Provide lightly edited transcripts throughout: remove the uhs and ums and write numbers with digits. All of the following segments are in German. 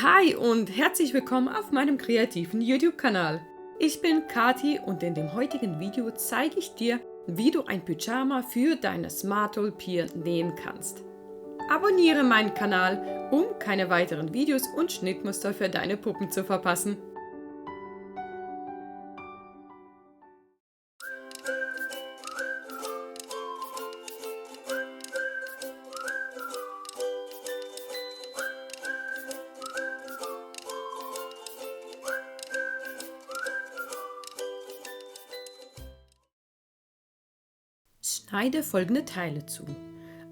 Hi und herzlich willkommen auf meinem kreativen YouTube-Kanal. Ich bin Kati und in dem heutigen Video zeige ich dir, wie du ein Pyjama für deine Smart Doll Pier nähen kannst. Abonniere meinen Kanal, um keine weiteren Videos und Schnittmuster für deine Puppen zu verpassen. Schneide folgende Teile zu: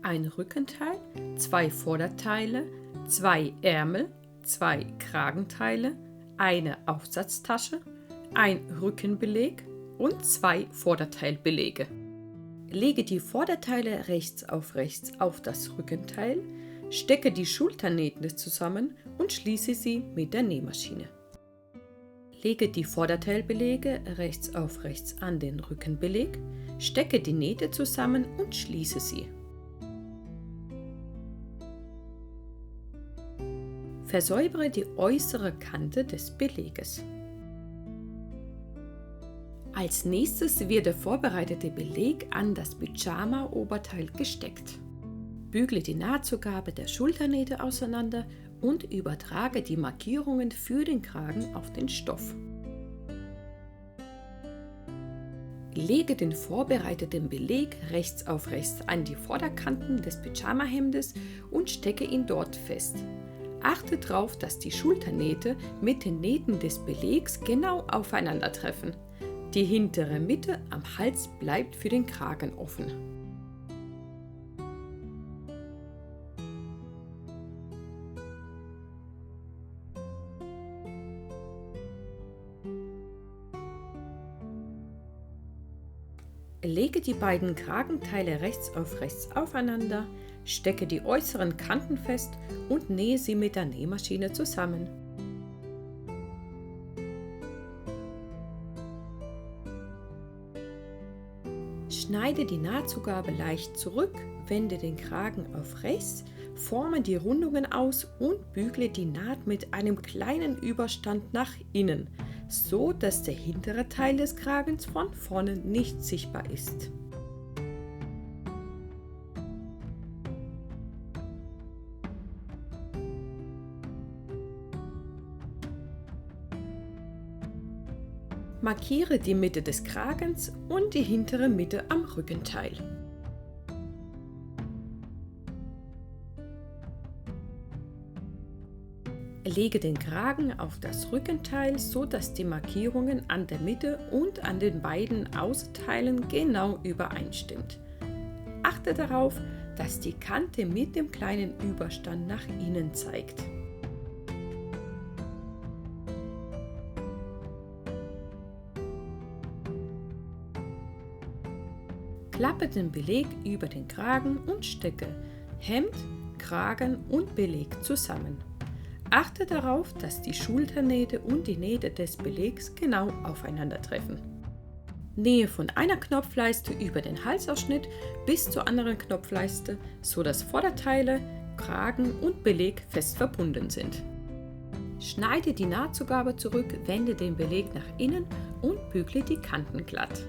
ein Rückenteil, 2 Vorderteile, 2 Ärmel, 2 Kragenteile, eine Aufsatztasche, ein Rückenbeleg und 2 Vorderteilbelege. Lege die Vorderteile rechts auf das Rückenteil, stecke die Schulternähte zusammen und schließe sie mit der Nähmaschine. Lege die Vorderteilbelege rechts an den Rückenbeleg, stecke die Nähte zusammen und schließe sie. Versäubere die äußere Kante des Beleges. Als nächstes wird der vorbereitete Beleg an das Pyjama-Oberteil gesteckt. Bügle die Nahtzugabe der Schulternähte auseinander und übertrage die Markierungen für den Kragen auf den Stoff. Lege den vorbereiteten Beleg rechts an die Vorderkanten des Pyjama-Hemdes und stecke ihn dort fest. Achte darauf, dass die Schulternähte mit den Nähten des Belegs genau aufeinandertreffen. Die hintere Mitte am Hals bleibt für den Kragen offen. Lege die beiden Kragenteile rechts aufeinander, stecke die äußeren Kanten fest und nähe sie mit der Nähmaschine zusammen. Schneide die Nahtzugabe leicht zurück, wende den Kragen auf rechts, forme die Rundungen aus und bügle die Naht mit einem kleinen Überstand nach innen, so dass der hintere Teil des Kragens von vorne nicht sichtbar ist. Markiere die Mitte des Kragens und die hintere Mitte am Rückenteil. Lege den Kragen auf das Rückenteil, so dass die Markierungen an der Mitte und an den beiden Außenteilen genau übereinstimmt. Achte darauf, dass die Kante mit dem kleinen Überstand nach innen zeigt. Klappe den Beleg über den Kragen und stecke Hemd, Kragen und Beleg zusammen. Achte darauf, dass die Schulternähte und die Nähte des Belegs genau aufeinandertreffen. Nähe von einer Knopfleiste über den Halsausschnitt bis zur anderen Knopfleiste, so dass Vorderteile, Kragen und Beleg fest verbunden sind. Schneide die Nahtzugabe zurück, wende den Beleg nach innen und bügle die Kanten glatt.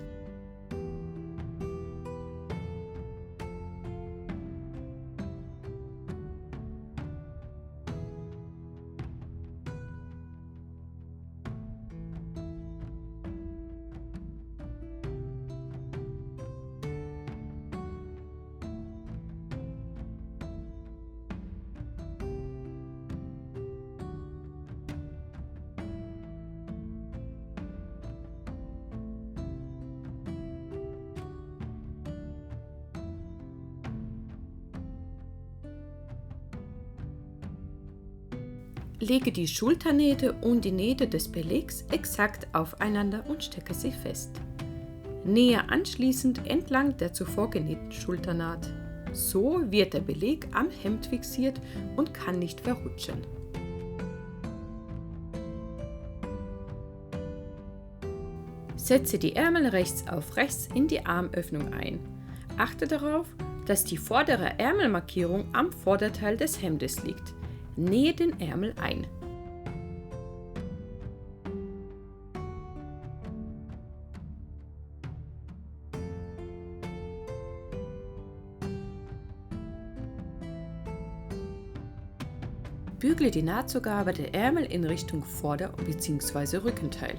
Lege die Schulternähte und die Nähte des Belegs exakt aufeinander und stecke sie fest. Nähe anschließend entlang der zuvor genähten Schulternaht. So wird der Beleg am Hemd fixiert und kann nicht verrutschen. Setze die Ärmel rechts in die Armöffnung ein. Achte darauf, dass die vordere Ärmelmarkierung am Vorderteil des Hemdes liegt. Nähe den Ärmel ein. Bügle die Nahtzugabe der Ärmel in Richtung Vorder- bzw. Rückenteil.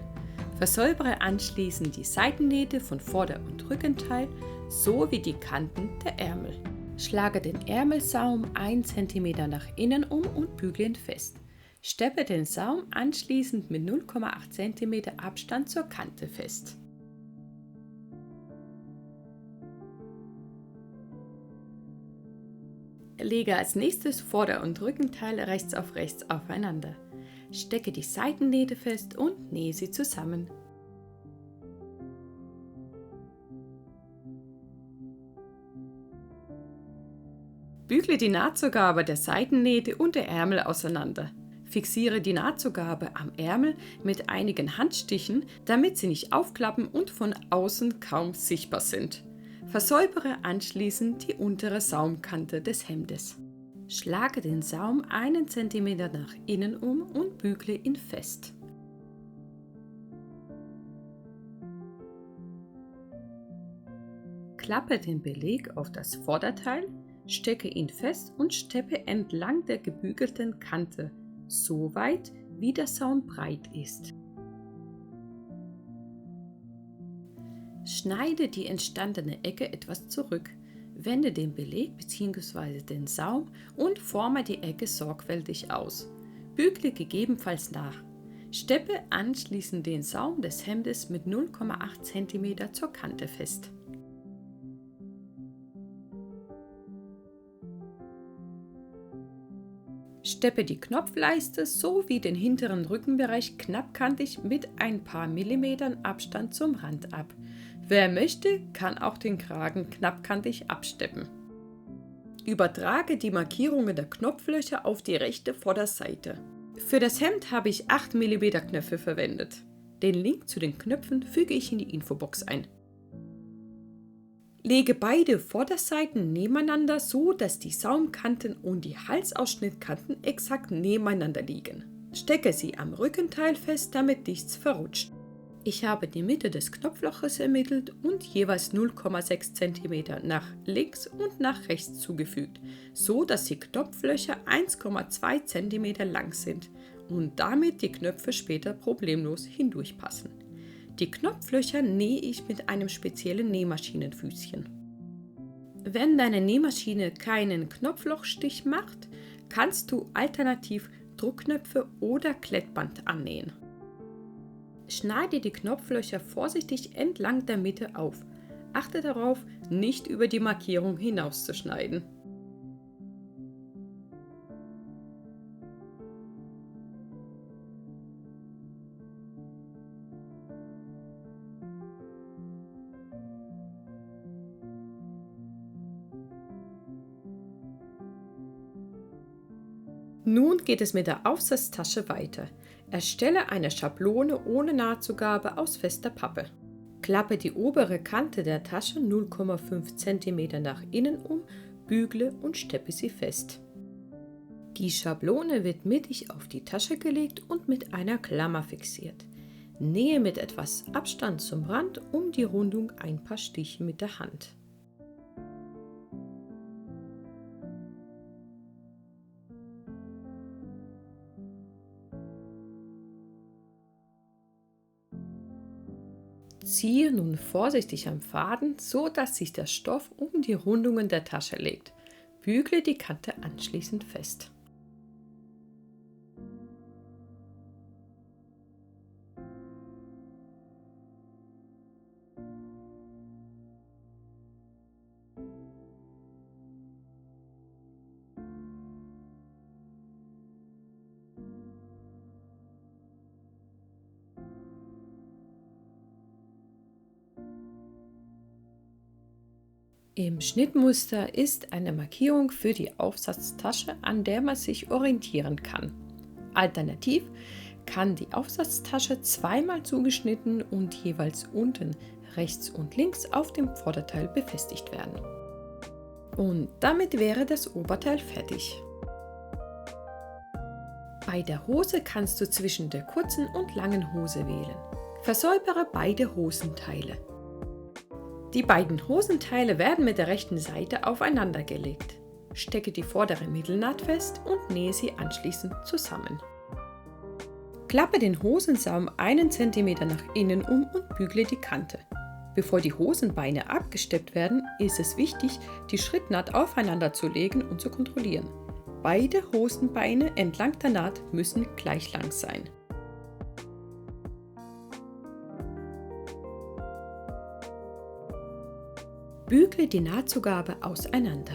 Versäubere anschließend die Seitennähte von Vorder- und Rückenteil sowie die Kanten der Ärmel. Schlage den Ärmelsaum 1 cm nach innen um und bügle ihn fest. Steppe den Saum anschließend mit 0,8 cm Abstand zur Kante fest. Lege als nächstes Vorder- und Rückenteil rechts auf rechts aufeinander. Stecke die Seitennähte fest und nähe sie zusammen. Bügle die Nahtzugabe der Seitennähte und der Ärmel auseinander. Fixiere die Nahtzugabe am Ärmel mit einigen Handstichen, damit sie nicht aufklappen und von außen kaum sichtbar sind. Versäubere anschließend die untere Saumkante des Hemdes. Schlage den Saum 1 cm nach innen um und bügle ihn fest. Klappe den Beleg auf das Vorderteil, stecke ihn fest und steppe entlang der gebügelten Kante, so weit wie der Saum breit ist. Schneide die entstandene Ecke etwas zurück, wende den Beleg bzw. den Saum und forme die Ecke sorgfältig aus. Bügle gegebenenfalls nach. Steppe anschließend den Saum des Hemdes mit 0,8 cm zur Kante fest. Steppe die Knopfleiste sowie den hinteren Rückenbereich knappkantig mit ein paar Millimetern Abstand zum Rand ab. Wer möchte, kann auch den Kragen knappkantig absteppen. Übertrage die Markierungen der Knopflöcher auf die rechte Vorderseite. Für das Hemd habe ich 8 mm Knöpfe verwendet. Den Link zu den Knöpfen füge ich in die Infobox ein. Lege beide Vorderseiten nebeneinander, so dass die Saumkanten und die Halsausschnittkanten exakt nebeneinander liegen. Stecke sie am Rückenteil fest, damit nichts verrutscht. Ich habe die Mitte des Knopfloches ermittelt und jeweils 0,6 cm nach links und nach rechts zugefügt, so dass die Knopflöcher 1,2 cm lang sind und damit die Knöpfe später problemlos hindurchpassen. Die Knopflöcher nähe ich mit einem speziellen Nähmaschinenfüßchen. Wenn deine Nähmaschine keinen Knopflochstich macht, kannst du alternativ Druckknöpfe oder Klettband annähen. Schneide die Knopflöcher vorsichtig entlang der Mitte auf. Achte darauf, nicht über die Markierung hinauszuschneiden. Nun geht es mit der Aufsatztasche weiter. Erstelle eine Schablone ohne Nahtzugabe aus fester Pappe. Klappe die obere Kante der Tasche 0,5 cm nach innen um, bügle und steppe sie fest. Die Schablone wird mittig auf die Tasche gelegt und mit einer Klammer fixiert. Nähe mit etwas Abstand zum Rand um die Rundung ein paar Stiche mit der Hand. Ziehe nun vorsichtig am Faden, so dass sich der Stoff um die Rundungen der Tasche legt. Bügle die Kante anschließend fest. Im Schnittmuster ist eine Markierung für die Aufsatztasche, an der man sich orientieren kann. Alternativ kann die Aufsatztasche zweimal zugeschnitten und jeweils unten rechts und links auf dem Vorderteil befestigt werden. Und damit wäre das Oberteil fertig. Bei der Hose kannst du zwischen der kurzen und langen Hose wählen. Versäubere beide Hosenteile. Die beiden Hosenteile werden mit der rechten Seite aufeinander gelegt. Stecke die vordere Mittelnaht fest und nähe sie anschließend zusammen. Klappe den Hosensaum 1 cm nach innen um und bügle die Kante. Bevor die Hosenbeine abgesteppt werden, ist es wichtig, die Schrittnaht aufeinander zu legen und zu kontrollieren. Beide Hosenbeine entlang der Naht müssen gleich lang sein. Bügle die Nahtzugabe auseinander.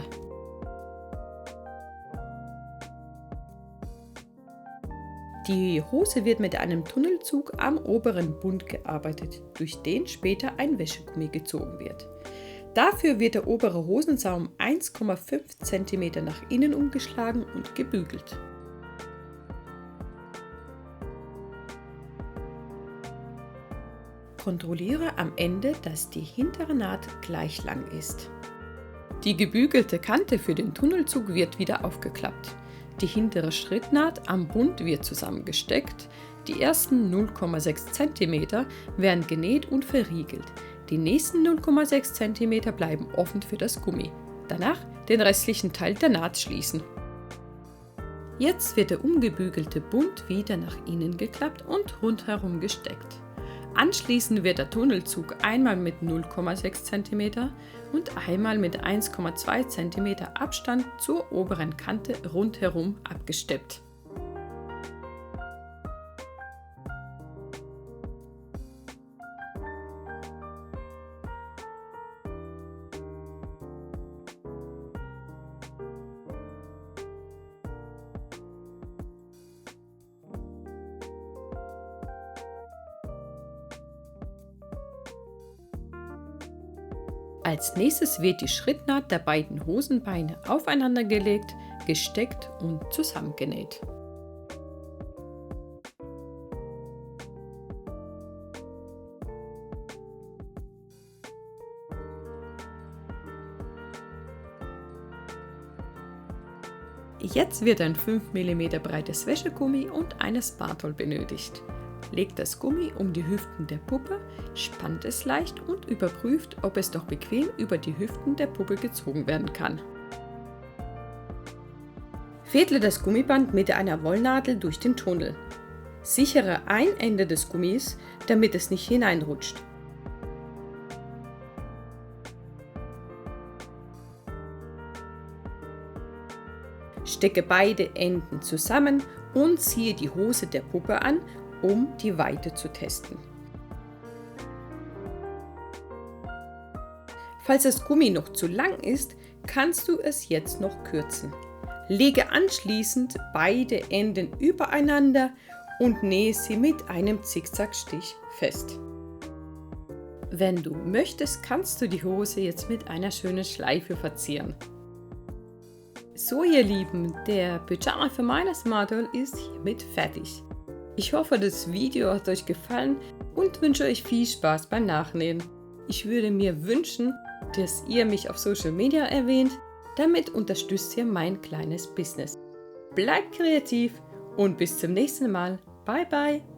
Die Hose wird mit einem Tunnelzug am oberen Bund gearbeitet, durch den später ein Wäschegummi gezogen wird. Dafür wird der obere Hosensaum 1,5 cm nach innen umgeschlagen und gebügelt. Kontrolliere am Ende, dass die hintere Naht gleich lang ist. Die gebügelte Kante für den Tunnelzug wird wieder aufgeklappt. Die hintere Schrittnaht am Bund wird zusammengesteckt. Die ersten 0,6 cm werden genäht und verriegelt. Die nächsten 0,6 cm bleiben offen für das Gummi. Danach den restlichen Teil der Naht schließen. Jetzt wird der umgebügelte Bund wieder nach innen geklappt und rundherum gesteckt. Anschließend wird der Tunnelzug einmal mit 0,6 cm und einmal mit 1,2 cm Abstand zur oberen Kante rundherum abgesteppt. Als nächstes wird die Schrittnaht der beiden Hosenbeine aufeinander gelegt, gesteckt und zusammengenäht. Jetzt wird ein 5 mm breites Wäschegummi und eine Spatule benötigt. Legt das Gummi um die Hüften der Puppe, spannt es leicht und überprüft, ob es noch bequem über die Hüften der Puppe gezogen werden kann. Fädle das Gummiband mit einer Wollnadel durch den Tunnel. Sichere ein Ende des Gummis, damit es nicht hineinrutscht. Stecke beide Enden zusammen und ziehe die Hose der Puppe an, um die Weite zu testen. Falls das Gummi noch zu lang ist, kannst du es jetzt noch kürzen. Lege anschließend beide Enden übereinander und nähe sie mit einem Zickzackstich fest. Wenn du möchtest, kannst du die Hose jetzt mit einer schönen Schleife verzieren. So ihr Lieben, der Pyjama für meine Smart Doll ist hiermit fertig. Ich hoffe, das Video hat euch gefallen und wünsche euch viel Spaß beim Nachnähen. Ich würde mir wünschen, dass ihr mich auf Social Media erwähnt, damit unterstützt ihr mein kleines Business. Bleibt kreativ und bis zum nächsten Mal. Bye bye!